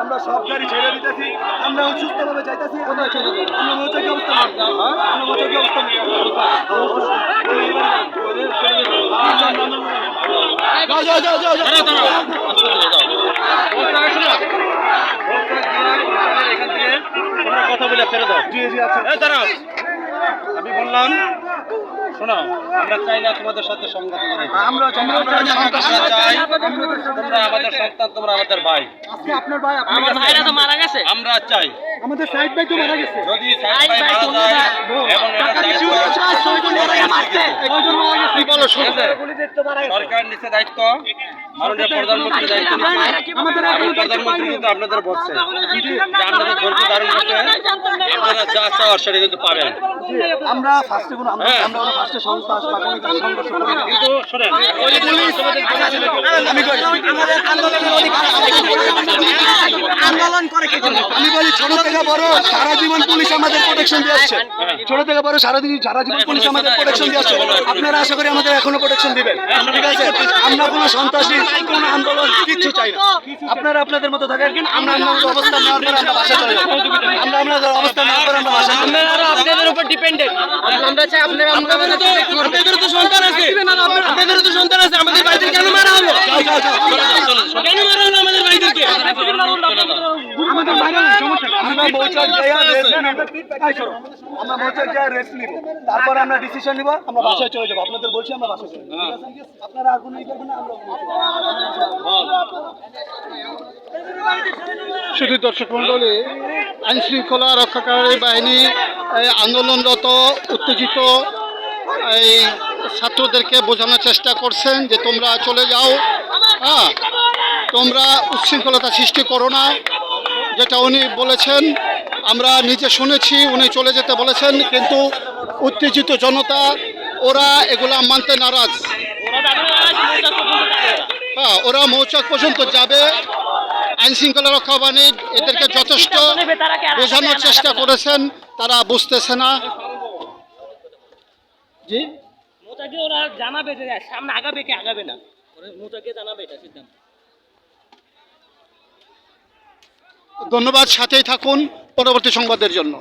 আমরা সব গাড়ি ছেড়ে দিতেছি, আমরা সুস্থভাবে যাইতেছি, আমরা মৌচাকি অবস্থা কথা বলে ফেরত দাও। আমি বললাম শোনো, আমরা চাই না তোমাদের সাথে সংঘাত করে, আমরা চাই তোমরা আমাদের সন্তান, তোমরা আমাদের ভাই। আপনার ভাই, আমার ভাইরা তো মারা গেছে। আমরা চাই আমাদের সাইড ভাই তো মারা গেছে। যদি সাইড ভাই মারা যায় এবং সরকার নিচে দায়িত্ব, মাননীয় প্রধানমন্ত্রী দায়িত্ব নিচ্ছে, প্রধানমন্ত্রী কিন্তু আপনাদের বলছে যে আপনাদের ধৈর্য ধারণ করতে আপনারা যা চাওয়ার সেটা কিন্তু পাবেন। আমরা ফার্স্টে কোনো আমরা ফার্স্টে সংস্থা সংঘর্ষ করি, কিন্তু শোনেন আন্দোলন করে কি জন্য? আমি বলি ছোট থেকে বড় সারা জীবন পুলিশ আমাদের প্রোটেকশন দিয়ে আসছে, ছোট থেকে বড় সারা জীবন পুলিশ আমাদের প্রোটেকশন দিয়ে আসছে। আপনারা আশা করি আমাদের এখনো প্রোটেকশন দিবেন, ঠিক আছে? আমরা কোনো সন্ত্রাসী কোনো আন্দোলন কিচ্ছু চাই না। আপনারা আপনাদের মতো থাকেন, আমরা আমাদের অবস্থান নেওয়ার পর আমরা বাসা চলে যাব। আমরা আমাদের অবস্থান নেওয়ার পর আমরা বাসা চলে যাব। আপনারা আপনাদের উপর ডিপেন্ডেন্ট। আমরা চাই আপনারা আপনাদের তো সন্তান আছে, আপনাদের তো সন্তান আছে, আমাদের ভাইদের কেন মারা হলো? কেন মারা হলো আমাদের ভাইদেরকে? আমাদের বাইরে সমস্যা, আমরা মৌচাক যাইয়া রেস্ট নিব, তারপর আমরা ডিসিশন নিব, আমরা বাসায় চলে যাব। আপনাদের বলছি আমরা বাসায় চলে যাব, ঠিক আছে? আপনারা আর কোনো ই করবেন না, আমরা শুধু দর্শক মণ্ডলী, আইন শৃঙ্খলা রক্ষাকারী বাহিনী আন্দোলনরত উত্তেজিত এই ছাত্রদেরকে বোঝানোর চেষ্টা করছেন যে তোমরা চলে যাও, হ্যাঁ, তোমরা উচ্ছৃঙ্খলতা সৃষ্টি করো না, যেটা উনি বলেছেন আমরা নিজে শুনেছি। উনি চলে যেতে বলেছেন, কিন্তু উত্তেজিত জনতা ওরা এগুলা মানতে নারাজ। হ্যাঁ, ওরা মৌচাক পর্যন্ত যাবে। আইন শৃঙ্খলা রক্ষা বাহিনী এদেরকে যথেষ্ট বোঝানোর চেষ্টা করেছেন, তারা বুঝতেছে না। জি, মোটাকে ওরা জানাবে যে সামনে আগাবে কি আগাবে না, মোটাকে জানাবে এটা সিদ্ধান্ত। ধন্যবাদ, সাথেই থাকুন পরবর্তী সংবাদের জন্য।